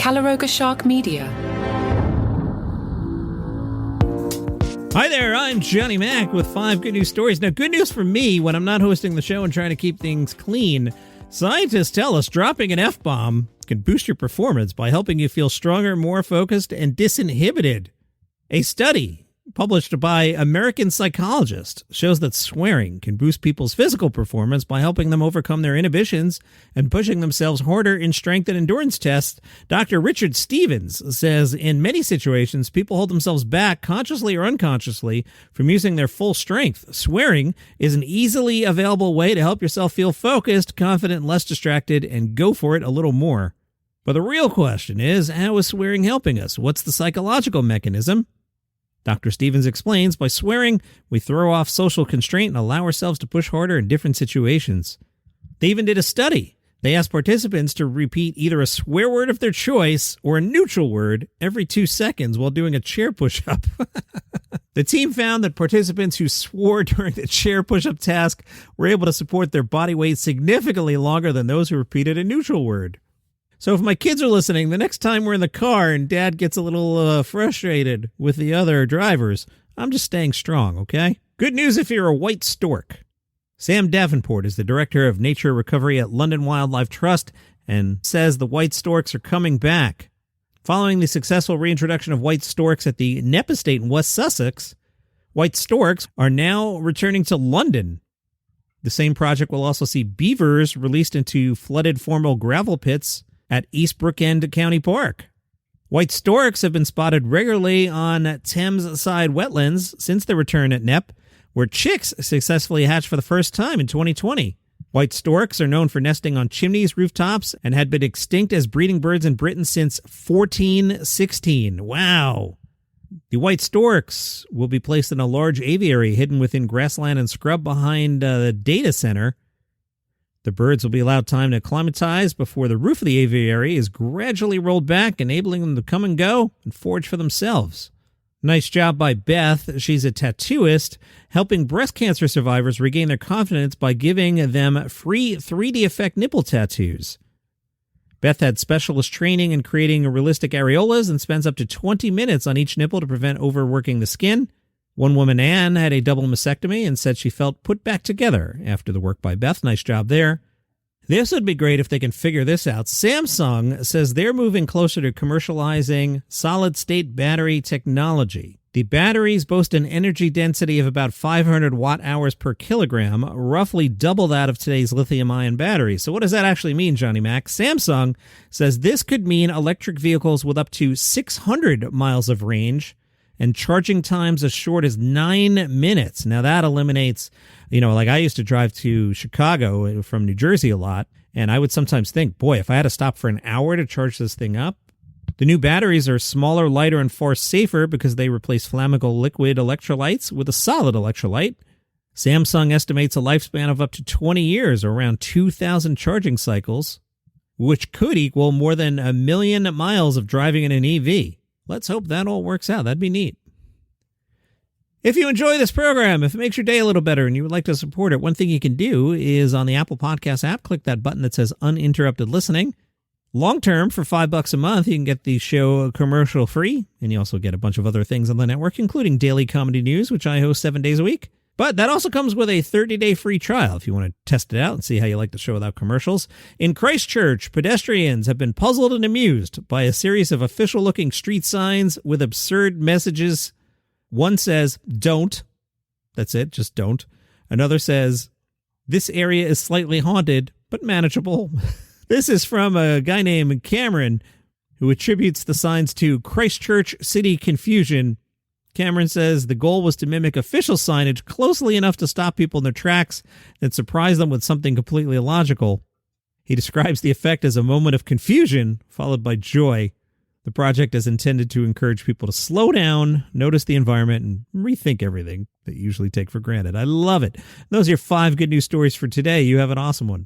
Caloroga Shark Media. Hi there, I'm Johnny Mac with 5 good news stories. Now, good news for me when I'm not hosting the show and trying to keep things clean. Scientists tell us dropping an F-bomb can boost your performance by helping you feel stronger, more focused, and disinhibited. A study published by American psychologists shows that swearing can boost people's physical performance by helping them overcome their inhibitions and pushing themselves harder in strength and endurance tests. Dr. Richard Stevens says in many situations, people hold themselves back consciously or unconsciously from using their full strength. Swearing is an easily available way to help yourself feel focused, confident, less distracted, and go for it a little more. But the real question is, how is swearing helping us? What's the psychological mechanism? Dr. Stevens explains, by swearing, we throw off social constraint and allow ourselves to push harder in different situations. They even did a study. They asked participants to repeat either a swear word of their choice or a neutral word every 2 seconds while doing a chair push-up. The team found that participants who swore during the chair push-up task were able to support their body weight significantly longer than those who repeated a neutral word. So if my kids are listening, the next time we're in the car and Dad gets a little frustrated with the other drivers, I'm just staying strong, okay? Good news if you're a white stork. Sam Davenport is the Director of Nature Recovery at London Wildlife Trust and says the white storks are coming back. Following the successful reintroduction of white storks at the Knepp Estate in West Sussex, white storks are now returning to London. The same project will also see beavers released into flooded formal gravel pits at East Brookend County Park. White storks have been spotted regularly on Thames-side wetlands since their return at Knepp, where chicks successfully hatched for the first time in 2020. White storks are known for nesting on chimneys, rooftops, and had been extinct as breeding birds in Britain since 1416. Wow! The white storks will be placed in a large aviary hidden within grassland and scrub behind the data center. The birds will be allowed time to acclimatize before the roof of the aviary is gradually rolled back, enabling them to come and go and forage for themselves. Nice job by Beth. She's a tattooist, helping breast cancer survivors regain their confidence by giving them free 3D effect nipple tattoos. Beth had specialist training in creating realistic areolas and spends up to 20 minutes on each nipple to prevent overworking the skin. One woman, Anne, had a double mastectomy and said she felt put back together after the work by Beth. Nice job there. This would be great if they can figure this out. Samsung says they're moving closer to commercializing solid-state battery technology. The batteries boast an energy density of about 500 watt-hours per kilogram, roughly double that of today's lithium-ion batteries. So what does that actually mean, Johnny Mac? Samsung says this could mean electric vehicles with up to 600 miles of range and charging times as short as 9 minutes. Now, that eliminates, like I used to drive to Chicago from New Jersey a lot, and I would sometimes think, boy, if I had to stop for an hour to charge this thing up. The new batteries are smaller, lighter, and far safer because they replace flammable liquid electrolytes with a solid electrolyte. Samsung estimates a lifespan of up to 20 years, or around 2,000 charging cycles, which could equal more than 1 million miles of driving in an EV. Let's hope that all works out. That'd be neat. If you enjoy this program, if it makes your day a little better and you would like to support it, one thing you can do is on the Apple Podcast app, click that button that says uninterrupted listening. Long term, for $5 a month, you can get the show commercial free, and you also get a bunch of other things on the network, including daily comedy news, which I host 7 days a week. But that also comes with a 30-day free trial if you want to test it out and see how you like the show without commercials. In Christchurch, pedestrians have been puzzled and amused by a series of official-looking street signs with absurd messages. One says, "Don't." That's it, just don't. Another says, "This area is slightly haunted, but manageable." This is from a guy named Cameron, who attributes the signs to Christchurch city confusion. Cameron says the goal was to mimic official signage closely enough to stop people in their tracks and surprise them with something completely illogical. He describes the effect as a moment of confusion followed by joy. The project is intended to encourage people to slow down, notice the environment, and rethink everything that you usually take for granted. I love it. Those are your 5 good news stories for today. You have an awesome one.